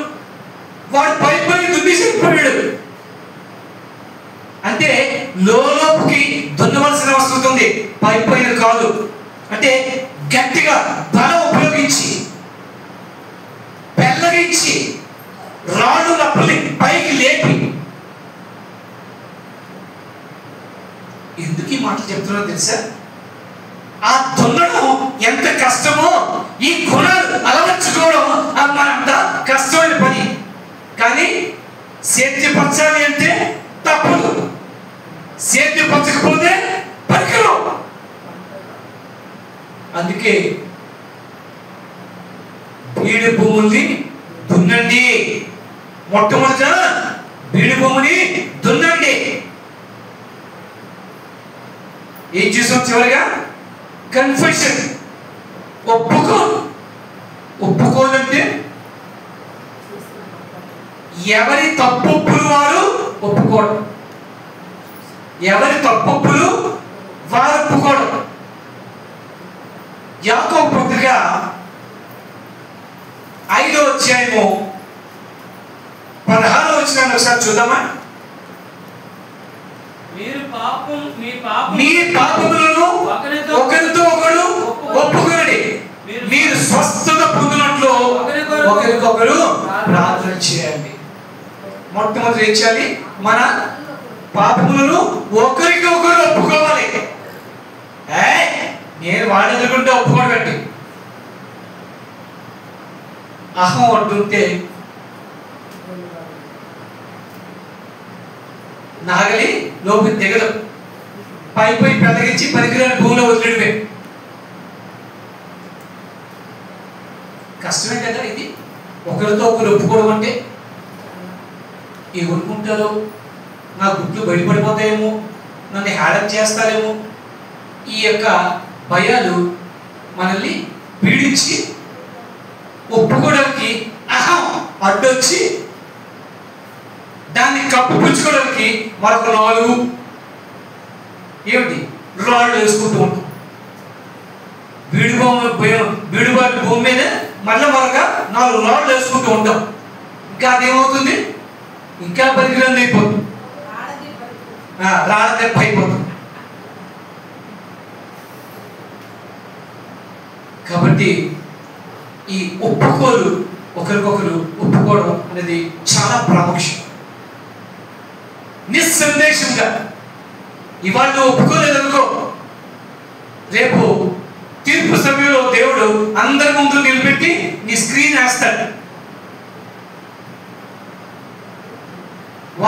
వాడు పై దున్నిసిపోయాడు. అంటే లోపుకి దున్నవలసిన అవసరం ఉంది, పైన కాదు. అంటే గట్టిగా బలం ఉపయోగించి పెళ్ళగించి రాళ్ళు రప్పల్ని పైకి లేపి. ఎందుకు ఈ మాటలు చెప్తున్నా తెలుసా? ఆ దున్నడం ఎంత కష్టమో ఈ గుణాలు అలవర్చుకోవడం అంత కష్టమైన పని. కానీ సేద్యపరచాలి అంటే తప్పదు, సేద్యపరచకపోతే పరికరం. అందుకే బీడు భూముల్ని దున్నండి. మొట్టమొదట బీడు భూమిని దున్నండి. ఏం చూసాం చివరిగా? కన్ఫెషన్, ఒప్పుకోలంటే ఎవరి తప్పులు వారు ఒప్పుకోవడం, ఎవరి తప్పులు వారు ఒప్పుకోవడం. యాకోబు పత్రిక 5వ అధ్యాయము 16వ వచనాన్ని ఒకసారి చూద్దామా? మీ పాపములను ఒకరితో ఒకరు ఒప్పుకొనండి, మీరు స్వస్థత పొందినట్లు ఒకరికొకరు ప్రార్థన చేయండి. మొట్టమొదటి ఏం చేయాలి? మన పాపములను ఒకరికి ఒకరు ఒప్పుకోవాలి. నేను వాడిని ఎదుర్కొంటే ఒప్పుకోబెట్టి అహం అంటుంటే నాగలి లోపలి దిగదు, పై పెద్దగించి పనికిరాని భూమిలో వదిలిడిపోయి. కష్టమే కదా ఇది. ఒకరితో ఒకరు ఒప్పుకోవడం అంటే ఏమనుకుంటారో, నా గుడ్లు బయటపడిపోతాయేమో, నన్ను హేళన చేస్తారేమో, ఈ యొక్క భయాలు మనల్ని పీడించి ఒప్పుకోవడానికి అహం అడ్డొచ్చి కప్పిపుచ్చుకోవడానికి మరొక 4 ఏమిటి రాళ్ళు వేసుకుంటూ ఉంటాం. బీడుబాటు భూమి మీద మళ్ళీ మరొక 4 రాళ్ళు వేసుకుంటూ ఉంటాం. ఇంకా అదేమవుతుంది, ఇంకా పరిగ్రహం అయిపోతుంది, రాళ్ళ దెబ్బ అయిపోతుంది. కాబట్టి ఈ ఒప్పుకోలు, ఒకరికొకరు ఒప్పుకోవడం అనేది చాలా ప్రాముఖ్యం. నిస్సందేశంగా ఇవాళ ఒప్పుకోలేదనుకో, రేపు తీర్పు సమయంలో దేవుడు అందరి ముందు నిలబెట్టి నీ స్క్రీన్ వేస్తాడు.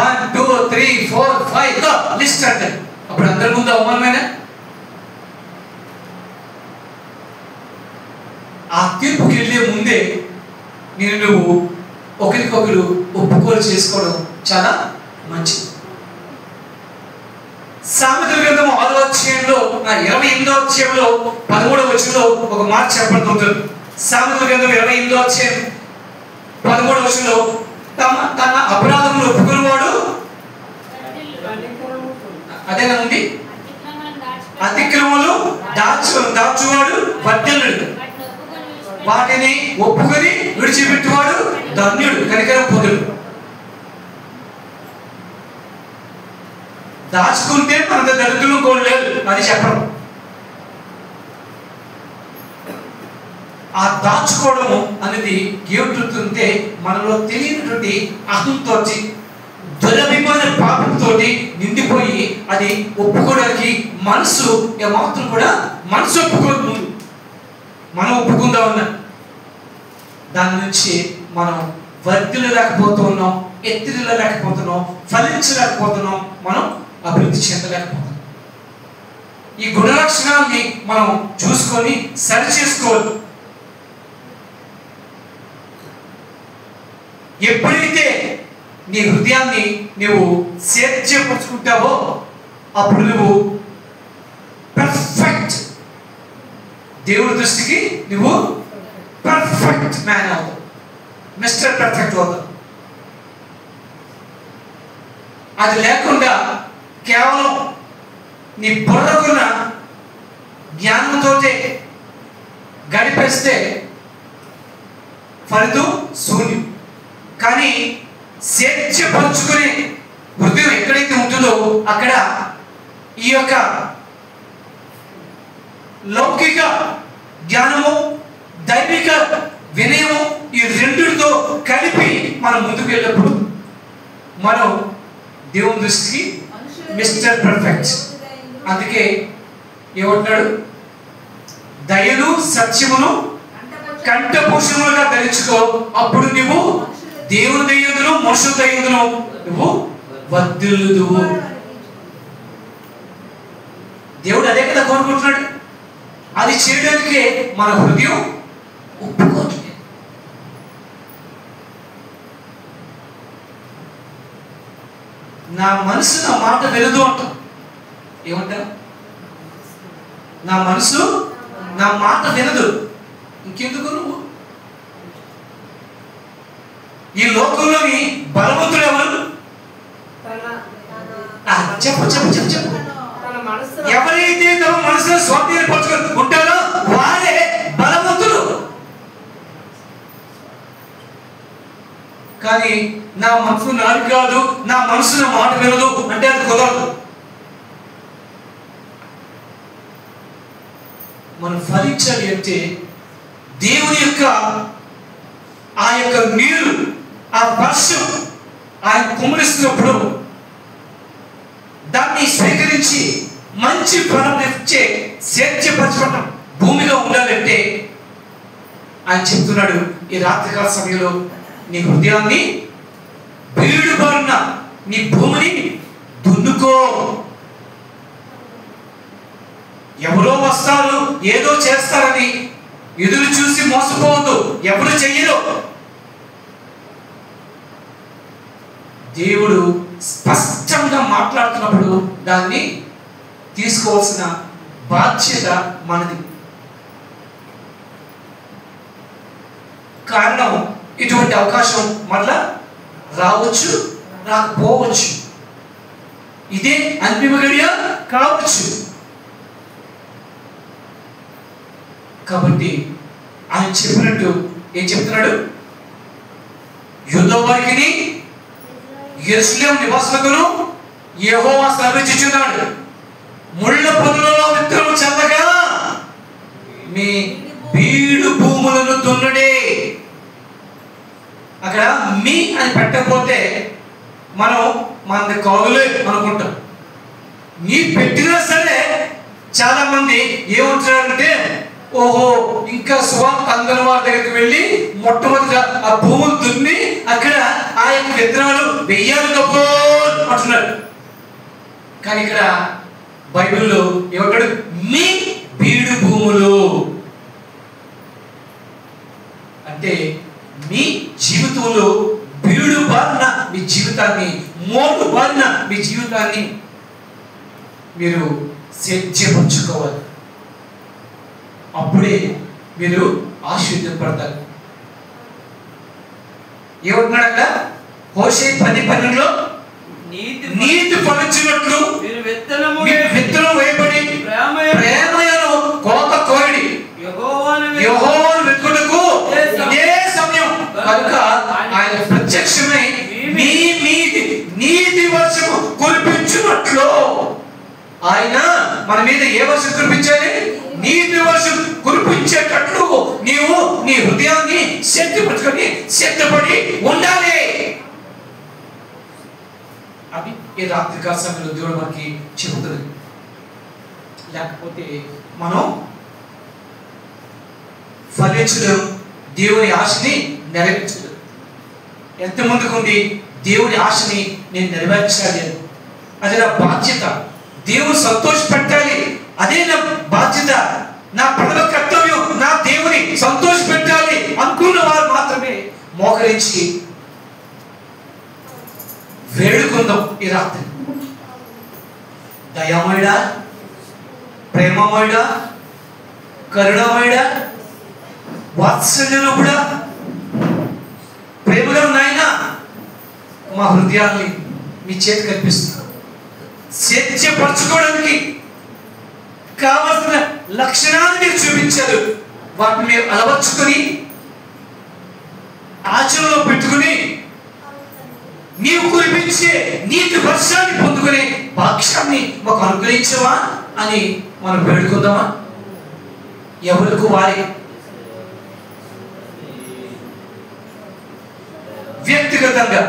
1 2 3 4 5 లిస్ట్ అంటాడు. అప్పుడు అందరి ముందు అవమానమేనా? ఆ తీర్పుకి వెళ్ళే ముందే నువ్వు ఒకరికొకరు ఒప్పుకోలు చేసుకోవడం చాలా మంచిది. సామెతల గ్రంథం 6వ అధ్యాయంలో 28వ అధ్యాయంలో 13వ వచనంలో ఒక మాట చెప్పబడుతుంది. సామెతల గ్రంథం 28వ అధ్యాయం 13వ వచనంలో తన అపరాధములు ఒప్పుకునేవాడు అదేనా ఉంది, అతిక్రమములు దాచువాడు వర్ధిల్లుడు, వాటిని ఒప్పుకొని విడిచిపెట్టువాడు ధన్యుడు, కనికరం పొందుడు. దాచుకుంటే మన దరిద్రులు కోరలేదు అది చెప్పడం. ఆ దాచుకోవడము అనేది ఏమిటంటే మనలో తెలియనటువంటి అహంతో, దురభిమాన పాపంతో నిండిపోయి అది ఒప్పుకోవడానికి మనసు ఏమాత్రం కూడా మనసు ఒప్పుకోదు. ముందు మనం ఒప్పుకుందామన్నా దాని నుంచి మనం వర్ధిల్లలేకపోతున్నాం, ఎత్తిల్లలేకపోతున్నాం, ఫలించలేకపోతున్నాం, మనం అభివృద్ధి చెందలేకపోతున్నాం. ఈ గుణలక్షణాన్ని మనం చూసుకొని సరి చేసుకోవాలి. ఎప్పుడైతే నీ హృదయాన్ని నువ్వు సేద్యపరుచుకుంటావో అప్పుడు నువ్వు పర్ఫెక్ట్, దేవుడి దృష్టికి నువ్వు పర్ఫెక్ట్ మ్యాన్ అవుతావు, మిస్టర్ పర్ఫెక్ట్ అవుతావు. అది లేకుండా కేవలం నీ బుర్రకున్న జ్ఞానంతో గడిపేస్తే ఫలితం శూన్యం. కానీ సేద్యపరుచుకునే హృదయం ఎక్కడైతే ఉంటుందో అక్కడ ఈ యొక్క లౌకిక జ్ఞానము, దైవిక వినయము, ఈ రెండుతో కలిపి మనం ముందుకు వెళ్ళినప్పుడు మనం దేవుని దృష్టికి మిస్టర్ పర్ఫెక్ట్. అందుకే ఏమంటున్నాడు, దయను సత్యమును కంఠభూషణములుగా ధరించుకో, అప్పుడు నువ్వు దేవుని దయ్యందును మనుషుల దయ్యందును నువ్వు వర్ధిల్లుదువు. దేవుడు అదే కదా కోరుకుంటున్నాడు. అది చేయడానికే మన హృదయం ఒప్పుకోవట్లేదు. నా మనసు నా మాట వినదు అంటాం. ఏమంటారు? నా మనసు నా మాట వినదు, ఇంకెందుకు నువ్వు? ఈ లోకంలోని బలవంతుడు ఎవరు? చెప్పు చెప్పు చెప్పు చెప్పు. ఎవరైతే తమ మనసులో స్వాధీనపరచుకొని ఉంటారో వారే బలవంతులు. కానీ నా మనసు నాది కాదు, నా మనసు నా మాట వినదు అంటే అది కుదరదు. మనం ఫలించాలి అంటే దేవుని యొక్క ఆ యొక్క నీరు, ఆ వర్షం ఆయన కుమ్మరిస్తున్నప్పుడు దాన్ని స్వీకరించి మంచి ఫలం ఇచ్చే సేద్యపరచడం భూమిగా ఉండాలంటే ఆయన చెప్తున్నాడు, ఈ రాత్రికాల సమయంలో నీ హృదయాన్ని బీడుబారిన నీ భూమిని దున్నుకో. ఎవరో వస్తారు, ఏదో చేస్తారని ఎదురు చూసి మోసపోవద్దు. ఎవరు చెయ్యరు. దేవుడు స్పష్టంగా మాట్లాడుతున్నప్పుడు దాన్ని తీసుకోవాల్సిన బాధ్యత మనది. కారణం ఇటువంటి అవకాశం మళ్ళా రావచ్చు, రాకపోవచ్చు, ఇదే అంతిమ గడియ కావచ్చు. కాబట్టి ఆయన చెప్పినట్టు ఏం చెప్తున్నాడు? యూదా వారికిని యెరూషలేము నివాసులకును యెహోవా సెలవిచ్చుచున్నాడు, ముళ్ళ పొదలలో విత్తనము చల్లగా మీ బీడు భూములను దున్నుడే. అక్కడ మీ అని పెట్టకపోతే మనం మనది కాదులే అనుకుంటాం. మీ పెట్టినా సరే చాలా మంది ఏమంటున్నారంటే, ఓహో ఇంకా సువార్త అందని వారి దగ్గరికి వెళ్ళి మొట్టమొదటిగా ఆ భూములు దున్ని అక్కడ ఆ యొక్క విత్తనాలు వెయ్యాలి గొప్ప అంటున్నారు. కానీ ఇక్కడ బైబిల్లో ఏమంటాడు? మీ బీడు భూములు అంటే మీ జీవితంలో బీడు బారిన మీ జీవితాన్ని, మోటు బారిన మీ జీవితాన్ని మీరు సేద్యపరచుకోవాలి. అప్పుడే మీరు ఆశీర్వదింపడతారు. ఏమంటున్నాడు అక్కడ? హోషేయ 10:12లో నీతి ఫలించినట్లు మీరు విత్తనం వేయబడి ప్రేమయను కోత కోయడి, యెహోవాను వెతుకుటకు ఇదే సమయం కనుక ఆయన ప్రత్యక్షమై మీ నీతి వర్షము కురిపించినట్లు. ఆయన మన మీద ఏ వర్షం కురిపించాలి? నీతి వర్షం కురిపించేటట్లు నీవు నీ హృదయాన్ని సిద్ధపరచుకొని సిద్ధపడి ఉండాలి. అది ఈ రాత్రికాల సమయంలో దేవుడు మనకి చెబుతుంది. లేకపోతే మనం ఫలించడం, దేవుని ఆశని నెరవేర్చడం. ఎంతమందికి ఉంది దేవుని ఆశని నేను నెరవేర్చాలి అని? అది నా బాధ్యత. దేవుని సంతోషపెట్టాలి, అదే నా బాధ్యత, నా ప్రథమ కర్తవ్యం. నా దేవుని సంతోషపెట్టాలి అనుకున్న వారు మాత్రమే మోకరించి వేడుకుందాం ఈ రాత్రి. దయామయుడా, ప్రేమమయుడా, కరుణమయుడా, వాత్సల్యరూపుడా, ప్రేమగా నాయనా, మా హృదయాన్ని మీ చేతి కల్పిస్తున్నాం. సేద్యపరచుకోవడానికి కావలసిన లక్షణాలు మీరు చూపించారు. వాటిని మీరు అలవర్చుకొని ఆచరణలో పెట్టుకుని నీవు కురిపించే నీతి వర్షాన్ని పొందుకునే భాగ్యాన్ని మాకు అనుగ్రహించవా అని మనం వేడుకుందామా? ఎవరికి వారి వ్యక్తిగతంగా